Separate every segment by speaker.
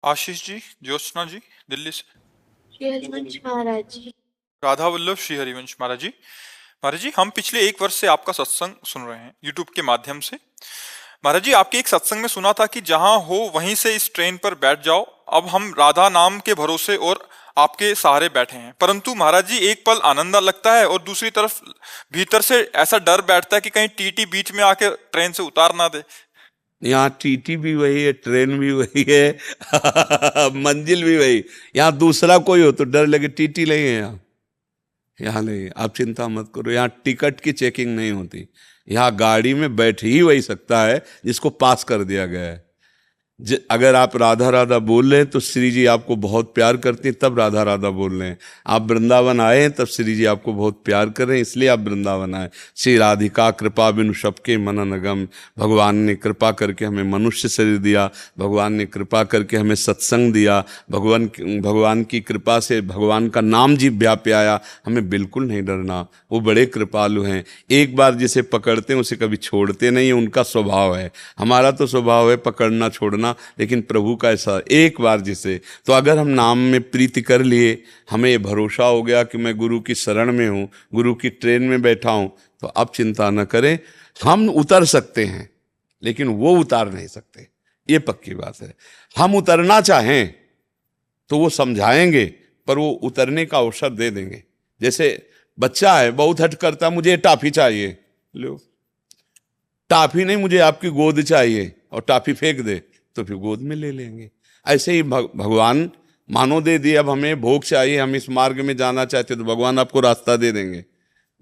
Speaker 1: आशीष जी, ज्योत्सना जी, दिल्ली से।
Speaker 2: श्री हरिवंश महाराज जी।
Speaker 1: राधा वल्लभ श्री हरिवंश महाराज जी। महाराज जी, हम पिछले एक वर्ष से आपका सत्संग सुन रहे हैं यूट्यूब के माध्यम से। महाराज जी, आपके एक सत्संग में सुना था कि जहां हो वहीं से इस ट्रेन पर बैठ जाओ। अब हम राधा नाम के भरोसे और आपके सहारे बैठे हैं, परंतु महाराज जी एक पल आनंद लगता है और दूसरी तरफ भीतर से ऐसा डर बैठता है कि कहीं टीटी बीच में आके ट्रेन से उतार ना दे।
Speaker 3: यहाँ टीटी भी वही है, ट्रेन भी वही है मंजिल भी वही। यहाँ दूसरा कोई हो तो डर लगे, टीटी नहीं है यहाँ। यहाँ नहीं, आप चिंता मत करो, यहाँ टिकट की चेकिंग नहीं होती। यहाँ गाड़ी में बैठ ही वही सकता है जिसको पास कर दिया गया है। अगर आप राधा राधा बोल रहे हैं तो श्री जी आपको बहुत प्यार करती हैं, तब राधा राधा बोल रहे हैं। आप वृंदावन आए हैं तब श्री जी आपको बहुत प्यार कर रहे हैं, इसलिए आप वृंदावन आए। श्री राधिका कृपा बिनु सबके मनन अगम। भगवान ने कृपा करके हमें मनुष्य शरीर दिया, भगवान ने कृपा करके हमें सत्संग दिया, भगवान की कृपा से भगवान का नाम जिह्वा पे आया। हमें बिल्कुल नहीं डरना, वो बड़े कृपालु हैं। एक बार जिसे पकड़ते हैं उसे कभी छोड़ते नहीं, उनका स्वभाव है। हमारा तो स्वभाव है पकड़ना छोड़ना, लेकिन प्रभु का ऐसा एक बार जिसे, तो अगर हम नाम में प्रीति कर लिए, हमें ये भरोसा हो गया कि मैं गुरु की शरण में हूँ, गुरु की ट्रेन में बैठा हूँ, तो अब चिंता न करें। हम उतर सकते हैं लेकिन वो उतार नहीं सकते, ये पक्की बात है। हम उतरना चाहें तो वो समझाएंगे, पर वो उतरने का अवसर दे देंगे। जैसे बच्चा है, बहुत हट करता, मुझे टॉफी चाहिए, लो टॉफी नहीं, मुझे आपकी गोद चाहिए, और टॉफी फेंक दे तो फिर गोद में ले लेंगे। ऐसे ही भगवान मानो दे दिए, अब हमें भोग चाहिए, हम इस मार्ग में जाना चाहते तो भगवान आपको रास्ता दे देंगे,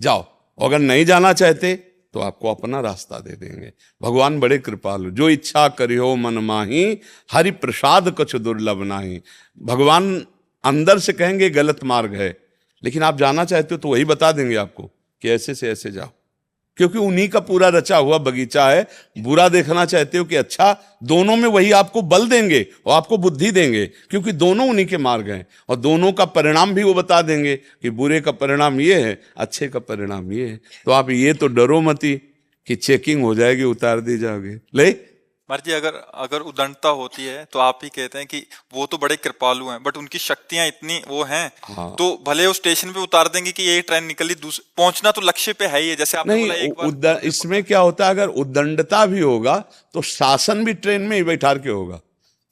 Speaker 3: जाओ। अगर नहीं जाना चाहते तो आपको अपना रास्ता दे देंगे। भगवान बड़े कृपालु, जो इच्छा करियो मन माही, हरि प्रसाद कछु दुर्लभ नाही। भगवान अंदर से कहेंगे गलत मार्ग है, लेकिन आप जाना चाहते हो तो वही बता देंगे आपको कि ऐसे से ऐसे जाओ, क्योंकि उन्हीं का पूरा रचा हुआ बगीचा है। बुरा देखना चाहते हो कि अच्छा, दोनों में वही आपको बल देंगे और आपको बुद्धि देंगे, क्योंकि दोनों उन्हीं के मार्ग हैं, और दोनों का परिणाम भी वो बता देंगे कि बुरे का परिणाम ये है, अच्छे का परिणाम ये है। तो आप ये तो डरो मती कि चेकिंग हो जाएगी, उतार दी जाओगे। ले
Speaker 1: महाराज जी, अगर अगर उदंडता होती है तो आप ही कहते हैं कि वो तो बड़े कृपालु हैं, बट उनकी शक्तियां इतनी वो हैं,
Speaker 3: हाँ,
Speaker 1: तो भले वो स्टेशन पे उतार देंगे कि ये ट्रेन निकली, पहुंचना तो लक्ष्य पे है ही है, जैसे आपने बोला एक बार।
Speaker 3: इसमें क्या होता है, अगर उद्दंडता भी होगा तो शासन भी ट्रेन में ही बैठा के होगा।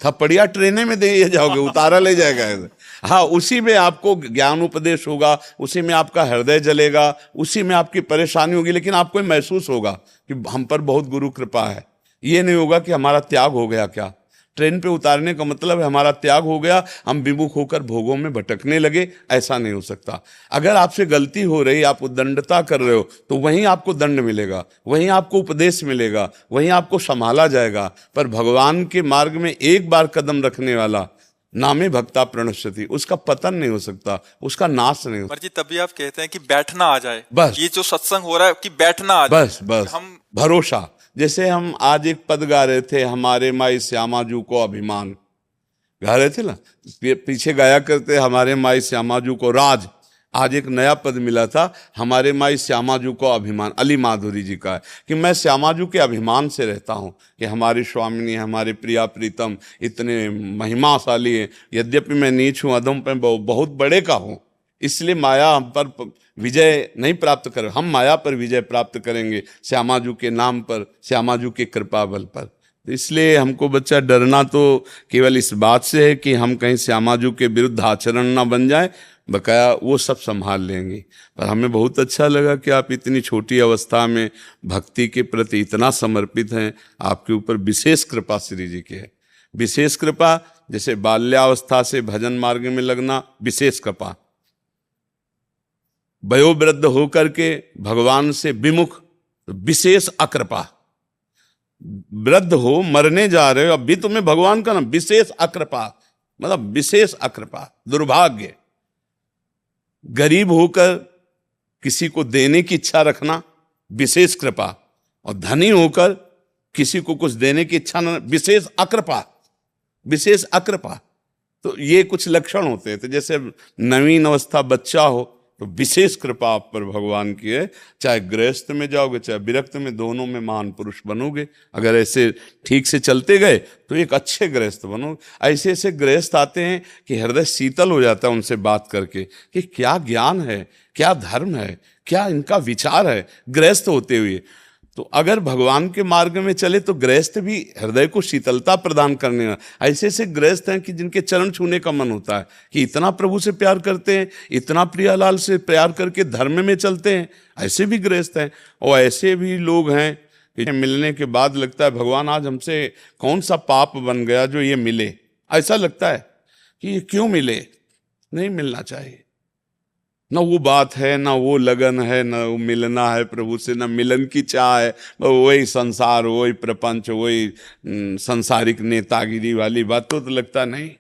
Speaker 3: थप्पड़िया ट्रेने में दे जाओगे, उतारा ले जाएगा ऐसे। हाँ, उसी में आपको ज्ञान उपदेश होगा, उसी में आपका हृदय जलेगा, उसी में आपकी परेशानी होगी, लेकिन आपको महसूस होगा कि हम पर बहुत गुरु कृपा है। ये नहीं होगा कि हमारा त्याग हो गया। क्या ट्रेन पे उतारने का मतलब है हमारा त्याग हो गया, हम विमुख होकर भोगों में भटकने लगे, ऐसा नहीं हो सकता। अगर आपसे गलती हो रही, आप उद्दंडता कर रहे हो, तो वहीं आपको दंड मिलेगा, वहीं आपको उपदेश मिलेगा, वहीं आपको संभाला जाएगा। पर भगवान के मार्ग में एक बार कदम रखने वाला, नामे भक्ता प्रणश्यति, उसका पतन नहीं हो सकता, उसका नाश नहीं हो सकता।
Speaker 1: जी तभी आप कहते हैं कि बैठना आ जाए,
Speaker 3: बस
Speaker 1: ये जो सत्संग हो रहा है कि बैठना आ जाए,
Speaker 3: बस बस
Speaker 1: हम
Speaker 3: भरोसा। जैसे हम आज एक पद गा रहे थे, हमारे माई श्यामा जू को अभिमान, गा रहे थे ना, पीछे गाया करते हमारे माई श्यामा जू को राज। आज एक नया पद मिला था, हमारे माई श्यामा जू को अभिमान, अली माधुरी जी का है कि मैं श्यामा जू के अभिमान से रहता हूँ कि हमारी स्वामिनी, हमारे प्रिया प्रीतम इतने महिमाशाली हैं। यद्यपि मैं नीच हूँ, अधम पे बहुत बड़े का हूँ, इसलिए माया हम पर विजय नहीं प्राप्त कर, हम माया पर विजय प्राप्त करेंगे श्यामाजू के नाम पर, श्यामाजू के कृपा बल पर। तो इसलिए हमको बच्चा डरना तो केवल इस बात से है कि हम कहीं श्यामाजू के विरुद्ध आचरण ना बन जाए, बकाया वो सब संभाल लेंगे। पर हमें बहुत अच्छा लगा कि आप इतनी छोटी अवस्था में भक्ति के प्रति इतना समर्पित हैं। आपके ऊपर विशेष कृपा श्री जी की है, विशेष कृपा। जैसे बाल्यावस्था से भजन मार्ग में लगना विशेष कृपा, वयोवृद्ध होकर के भगवान से विमुख विशेष अकृपा। वृद्ध हो, मरने जा रहे हो, अब भी तुम्हें भगवान का नाम, विशेष अकृपा मतलब विशेष अकृपा, दुर्भाग्य। गरीब होकर किसी को देने की इच्छा रखना विशेष कृपा, और धनी होकर किसी को कुछ देने की इच्छा न, विशेष अकृपा, विशेष अकृपा। तो ये कुछ लक्षण होते हैं। तो जैसे नवीन अवस्था बच्चा हो, तो विशेष कृपा आप पर भगवान की है। चाहे गृहस्थ में जाओगे चाहे विरक्त में, दोनों में महान पुरुष बनोगे। अगर ऐसे ठीक से चलते गए तो एक अच्छे गृहस्थ बनोगे। ऐसे ऐसे गृहस्थ आते हैं कि हृदय शीतल हो जाता है उनसे बात करके, कि क्या ज्ञान है, क्या धर्म है, क्या इनका विचार है गृहस्थ होते हुए। तो अगर भगवान के मार्ग में चले तो गृहस्थ भी हृदय को शीतलता प्रदान करने वाला। ऐसे ऐसे गृहस्थ हैं कि जिनके चरण छूने का मन होता है, कि इतना प्रभु से प्यार करते हैं, इतना प्रियालाल से प्यार करके धर्म में चलते हैं। ऐसे भी गृहस्थ हैं। और ऐसे भी लोग हैं कि मिलने के बाद लगता है भगवान आज हमसे कौन सा पाप बन गया जो ये मिले। ऐसा लगता है कि ये क्यों मिले, नहीं मिलना चाहिए। ना वो बात है, ना वो लगन है, ना वो मिलना है प्रभु से, ना मिलन की चाह है। वही संसार, वही प्रपंच, वही सांसारिक नेतागिरी वाली बात तो लगता नहीं।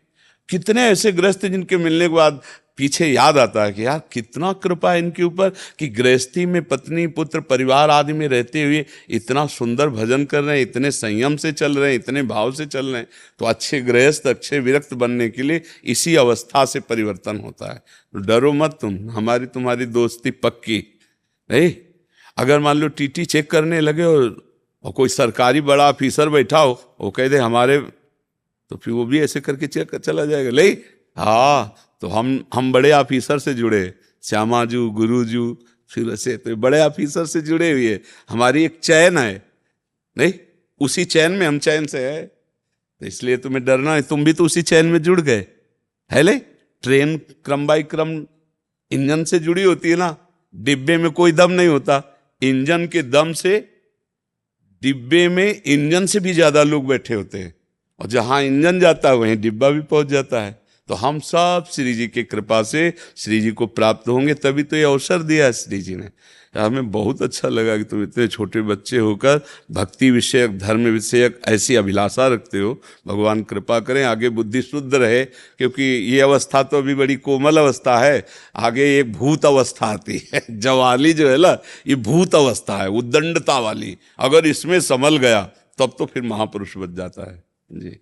Speaker 3: कितने ऐसे गृहस्थ जिनके मिलने के बाद पीछे याद आता है कि यार कितना कृपा है इनके ऊपर, कि गृहस्थी में पत्नी पुत्र परिवार आदि में रहते हुए इतना सुंदर भजन कर रहे हैं, इतने संयम से चल रहे हैं, इतने भाव से चल रहे हैं। तो अच्छे गृहस्थ, अच्छे विरक्त बनने के लिए इसी अवस्था से परिवर्तन होता है। तो डरो मत तुम, हमारी तुम्हारी दोस्ती पक्की नहीं। अगर मान लो टीटी चेक करने लगे और कोई सरकारी बड़ा ऑफिसर बैठा हो, वो कह दे हमारे, तो फिर वो भी ऐसे करके चेक चला जाएगा। ले हाँ, तो हम बड़े ऑफिसर से जुड़े, श्यामाजू, गुरुजू, फिर ऐसे तो बड़े ऑफिसर से जुड़े हुए। हमारी एक चैन है, नहीं उसी चैन में हम चैन से है। तो इसलिए तुम्हें डरना है, तुम भी तो उसी चैन में जुड़ गए है। ले ट्रेन क्रम बाई क्रम इंजन से जुड़ी होती है ना, डिब्बे में कोई दम नहीं होता। इंजन के दम से डिब्बे में इंजन से भी ज्यादा लोग बैठे होते हैं, और जहां इंजन जाता है वहीं डिब्बा भी पहुंच जाता है। तो हम सब श्री जी की कृपा से श्री जी को प्राप्त होंगे, तभी तो ये अवसर दिया है श्री जी ने। हमें बहुत अच्छा लगा कि तुम इतने छोटे बच्चे होकर भक्ति विषयक, धर्म विषयक ऐसी अभिलाषा रखते हो। भगवान कृपा करें, आगे बुद्धि शुद्ध रहे, क्योंकि ये अवस्था तो अभी बड़ी कोमल अवस्था है। आगे एक भूत अवस्था आती है, जवाली जो है ना, ये भूत अवस्था है, उद्दंडता वाली। अगर इसमें संभल गया तब तो फिर महापुरुष बन जाता है जी।